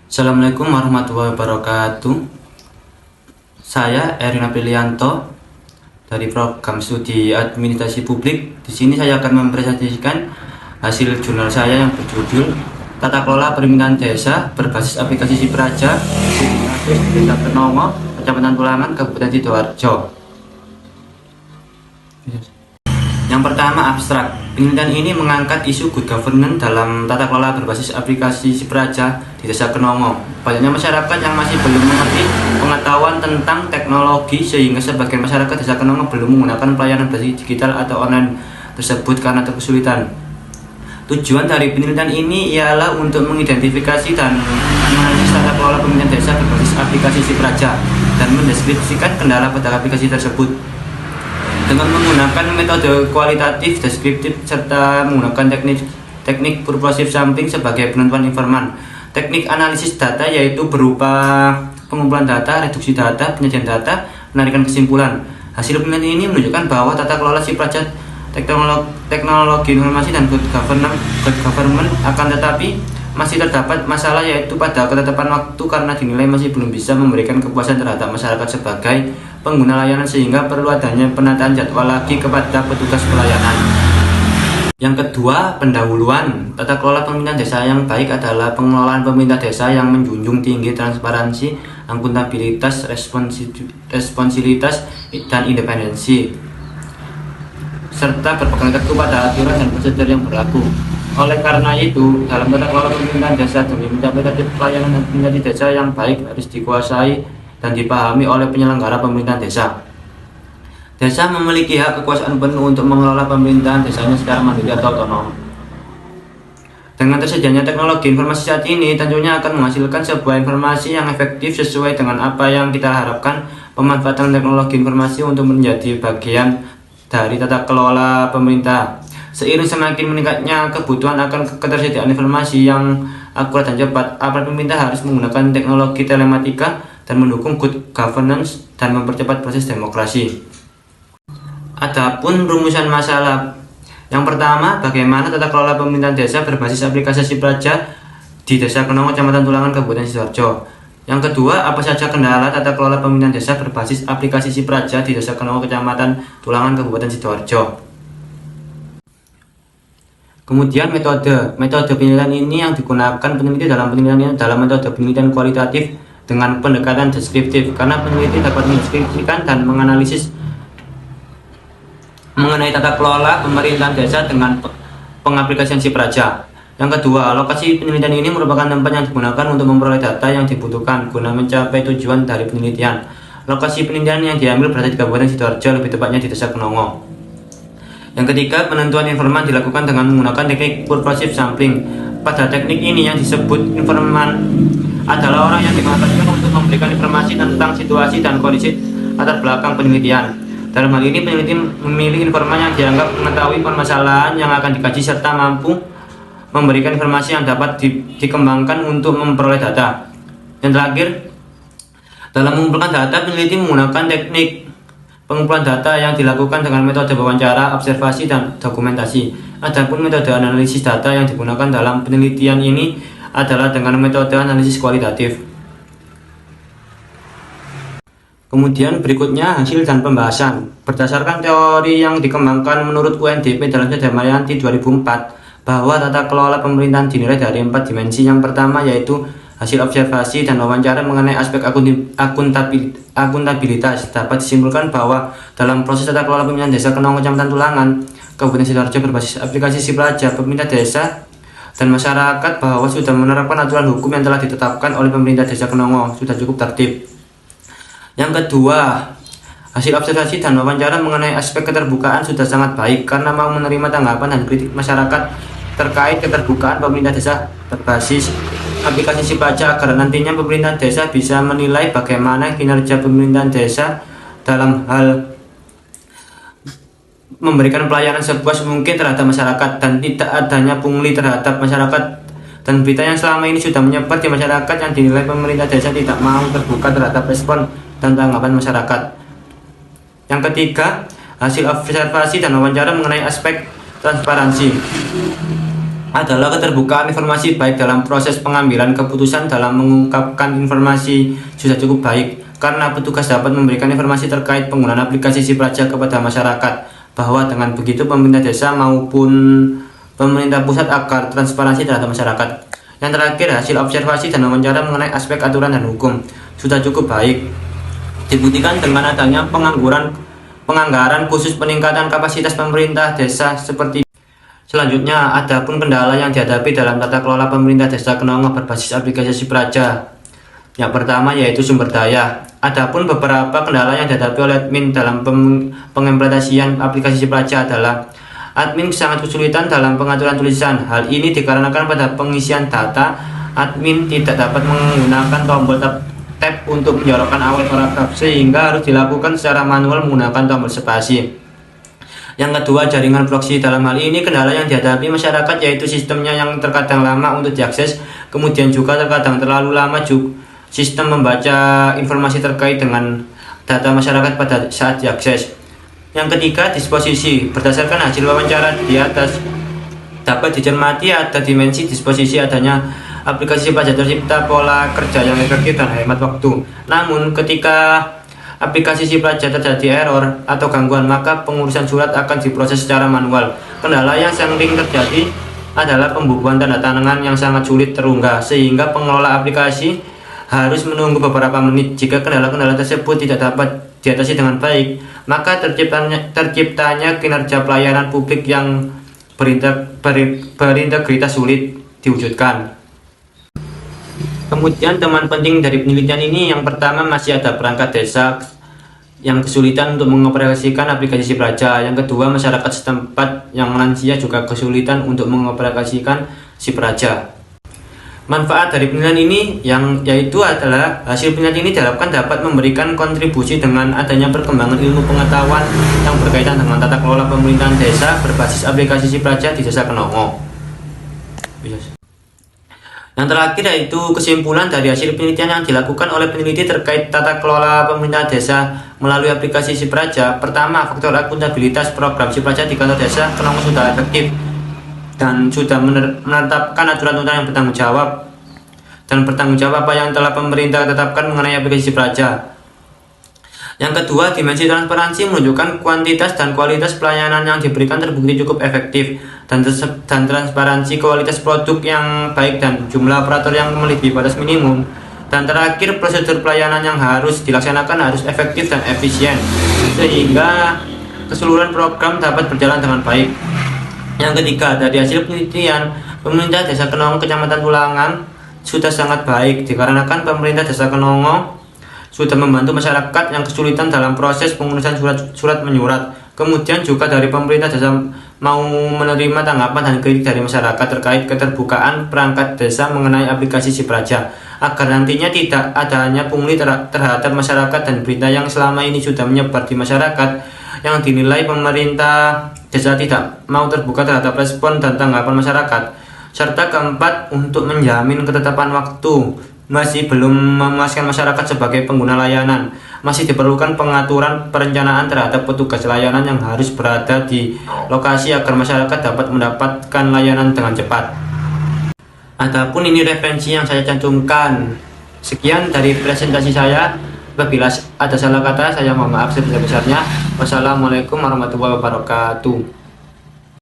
Assalamualaikum warahmatullahi wabarakatuh. Saya Erina Prilianto dari program studi Administrasi Publik. Di sini saya akan mempresentasikan hasil jurnal saya yang berjudul Tata Kelola Permintaan Desa berbasis aplikasi Sipraja, Desa Kenomo, Kecamatan Tulangan, Kabupaten Sidoarjo. Yang pertama, abstrak. Penelitian ini mengangkat isu good governance dalam tata kelola berbasis aplikasi Sipraja di Desa Kenomo. Banyaknya masyarakat yang masih belum mengerti pengetahuan tentang teknologi, sehingga sebagian masyarakat Desa Kenomo belum menggunakan pelayanan berbasis digital atau online tersebut karena kesulitan. Tujuan dari penelitian ini ialah untuk mengidentifikasi dan menganalisis tata kelola pemerintahan desa berbasis aplikasi Sipraja dan mendeskripsikan kendala pada aplikasi tersebut dengan menggunakan metode kualitatif, deskriptif, serta menggunakan teknik purposive sampling sebagai penentuan informan. Teknik analisis data yaitu berupa pengumpulan data, reduksi data, penyajian data, penarikan kesimpulan. Hasil penelitian ini menunjukkan bahwa tata kelola Sipraja, teknologi informasi dan good government akan tetapi masih terdapat masalah, yaitu pada ketetapan waktu karena dinilai masih belum bisa memberikan kepuasan terhadap masyarakat sebagai pengguna layanan, sehingga perlu adanya penataan jadwal lagi kepada petugas pelayanan. Yang kedua, pendahuluan. Tata kelola pemerintahan desa yang baik adalah pengelolaan pemerintah desa yang menjunjung tinggi transparansi, akuntabilitas, responsibilitas, dan independensi, serta berpegang teguh pada aturan dan prosedur yang berlaku. Oleh karena itu, dalam tata kelola pemerintahan desa demi mencapai target pelayanan dan pemerintahan desa yang baik harus dikuasai dan dipahami oleh penyelenggara pemerintahan desa. Desa memiliki hak kekuasaan penuh untuk mengelola pemerintahan desanya secara mandiri atau otonom. Dengan tersedianya teknologi informasi saat ini, tentunya akan menghasilkan sebuah informasi yang efektif sesuai dengan apa yang kita harapkan. Pemanfaatan teknologi informasi untuk menjadi bagian dari tata kelola pemerintah. Seiring semakin meningkatnya kebutuhan akan ketersediaan informasi yang akurat dan cepat, aparat pemerintah harus menggunakan teknologi telematika dan mendukung good governance dan mempercepat proses demokrasi. Adapun rumusan masalah. Yang pertama, bagaimana tata kelola pemerintahan desa berbasis aplikasi Sipraja di Desa Kenomo, Kecamatan Tulangan, Kabupaten Sidoarjo. Yang kedua, apa saja kendala tata kelola pemerintahan desa berbasis aplikasi Sipraja di Desa Kenomo, Kecamatan Tulangan, Kabupaten Sidoarjo. Kemudian metode penelitian ini yang digunakan peneliti dalam penelitian ini dalam metode penelitian kualitatif dengan pendekatan deskriptif, karena peneliti dapat mendeskripsikan dan menganalisis mengenai tata kelola pemerintahan desa dengan pengaplikasian Sipraja. Yang kedua, lokasi penelitian ini merupakan tempat yang digunakan untuk memperoleh data yang dibutuhkan guna mencapai tujuan dari penelitian. Lokasi penelitian yang diambil berada di Kabupaten Sidoarjo, lebih tepatnya di Desa Kenomo. Yang ketiga, penentuan informan dilakukan dengan menggunakan teknik purposive sampling. Pada teknik ini yang disebut informan adalah orang yang dimanfaatkan untuk memberikan informasi tentang situasi dan kondisi latar belakang penelitian. Dalam hal ini, peneliti memilih informan yang dianggap mengetahui permasalahan yang akan dikaji serta mampu memberikan informasi yang dapat dikembangkan untuk memperoleh data. Yang terakhir, dalam mengumpulkan data, peneliti menggunakan teknik pengumpulan data yang dilakukan dengan metode wawancara, observasi, dan dokumentasi. Adapun metode analisis data yang digunakan dalam penelitian ini adalah dengan metode analisis kualitatif. Kemudian berikutnya hasil dan pembahasan. Berdasarkan teori yang dikembangkan menurut UNDP dalam Studi Marianti 2004, bahwa tata kelola pemerintahan dinilai dari 4 dimensi. Yang pertama yaitu hasil observasi dan wawancara mengenai aspek akuntabilitas. Dapat disimpulkan bahwa dalam proses tata kelola pemerintahan Desa Kenomo, Kecamatan Tulangan, Kabupaten Sidoarjo berbasis aplikasi Sipraja, pemerintah desa dan masyarakat bahwa sudah menerapkan aturan hukum yang telah ditetapkan oleh pemerintah Desa Kenomo sudah cukup tertib. Yang kedua, hasil observasi dan wawancara mengenai aspek keterbukaan sudah sangat baik karena mau menerima tanggapan dan kritik masyarakat terkait keterbukaan pemerintah desa berbasis aplikasi Sipraja, agar nantinya pemerintahan desa bisa menilai bagaimana kinerja pemerintahan desa dalam hal memberikan pelayanan sepuas mungkin terhadap masyarakat dan tidak adanya pungli terhadap masyarakat. Dan berita yang selama ini sudah menyebar di masyarakat yang dinilai pemerintah desa tidak mau terbuka terhadap respon dan tanggapan masyarakat. Yang ketiga, hasil observasi dan wawancara mengenai aspek transparansi. adalah keterbukaan informasi baik dalam proses pengambilan keputusan dalam mengungkapkan informasi sudah cukup baik karena petugas dapat memberikan informasi terkait penggunaan aplikasi Sipraja kepada masyarakat, bahwa dengan begitu pemerintah desa maupun pemerintah pusat agar transparansi terhadap masyarakat. Yang terakhir, hasil observasi dan wawancara mengenai aspek aturan dan hukum sudah cukup baik, dibuktikan dengan adanya penganggaran khusus peningkatan kapasitas pemerintah desa seperti. Selanjutnya, ada pun kendala yang dihadapi dalam tata kelola pemerintah desa Kenongo berbasis aplikasi Sipraja. Yang pertama yaitu sumber daya. Adapun beberapa kendala yang dihadapi oleh admin dalam pengimplementasian aplikasi Sipraja adalah admin sangat kesulitan dalam pengaturan tulisan. Hal ini dikarenakan pada pengisian data, admin tidak dapat menggunakan tombol tab untuk menjorokkan awal paragraf sehingga harus dilakukan secara manual menggunakan tombol spasi. Yang kedua, jaringan proxy. Dalam hal ini kendala yang dihadapi masyarakat yaitu sistemnya yang terkadang lama untuk diakses, kemudian juga terkadang terlalu lama juga sistem membaca informasi terkait dengan data masyarakat pada saat diakses. Yang ketiga, disposisi. Berdasarkan hasil wawancara di atas dapat dicermati ada dimensi disposisi adanya aplikasi Sipraja tercipta pola kerja yang efektif dan hemat waktu. Namun ketika aplikasi Sipraja terjadi error atau gangguan, maka pengurusan surat akan diproses secara manual. Kendala yang sering terjadi adalah pembukuan tanda tangan yang sangat sulit terunggah, sehingga pengelola aplikasi harus menunggu beberapa menit. Jika kendala-kendala tersebut tidak dapat diatasi dengan baik, maka terciptanya kinerja pelayanan publik yang berintegritas sulit diwujudkan. Kemudian teman penting dari penelitian ini, yang pertama masih ada perangkat desa yang kesulitan untuk mengoperasikan aplikasi Sipraja. Yang kedua, masyarakat setempat yang lansia juga kesulitan untuk mengoperasikan Sipraja. Manfaat dari penelitian ini yaitu adalah hasil penelitian ini diharapkan dapat memberikan kontribusi dengan adanya perkembangan ilmu pengetahuan yang berkaitan dengan tata kelola pemerintahan desa berbasis aplikasi Sipraja di Desa Kenongo. Yang terakhir yaitu kesimpulan dari hasil penelitian yang dilakukan oleh peneliti terkait tata kelola pemerintahan desa melalui aplikasi Sipraja. Pertama, faktor akuntabilitas program Sipraja di kantor desa Kenongo sudah efektif dan sudah menetapkan aturan-aturan yang bertanggung jawab apa yang telah pemerintah tetapkan mengenai aplikasi Sipraja. Yang kedua, dimensi transparansi menunjukkan kuantitas dan kualitas pelayanan yang diberikan terbukti cukup efektif, dan transparansi kualitas produk yang baik dan jumlah operator yang melebihi batas minimum. Dan terakhir, prosedur pelayanan yang harus dilaksanakan harus efektif dan efisien sehingga keseluruhan program dapat berjalan dengan baik. Yang ketiga, dari hasil penelitian, pemerintah Desa Kenongo Kecamatan Tulangan sudah sangat baik dikarenakan pemerintah Desa Kenongo sudah membantu masyarakat yang kesulitan dalam proses pengurusan surat menyurat. Kemudian juga dari pemerintah desa mau menerima tanggapan dan kritik dari masyarakat terkait keterbukaan perangkat desa mengenai aplikasi Sipraja, agar nantinya tidak adanya pungli terhadap masyarakat dan berita yang selama ini sudah menyebar di masyarakat yang dinilai pemerintah desa tidak mau terbuka terhadap respon dan tanggapan masyarakat. Serta keempat, untuk menjamin ketetapan waktu masih belum memuaskan masyarakat sebagai pengguna layanan, masih diperlukan pengaturan perencanaan terhadap petugas layanan yang harus berada di lokasi agar masyarakat dapat mendapatkan layanan dengan cepat. Adapun ini referensi yang saya cantumkan. Sekian dari presentasi saya. Apabila ada salah kata, saya mohon maaf sebesar-besarnya. Wassalamualaikum warahmatullahi wabarakatuh.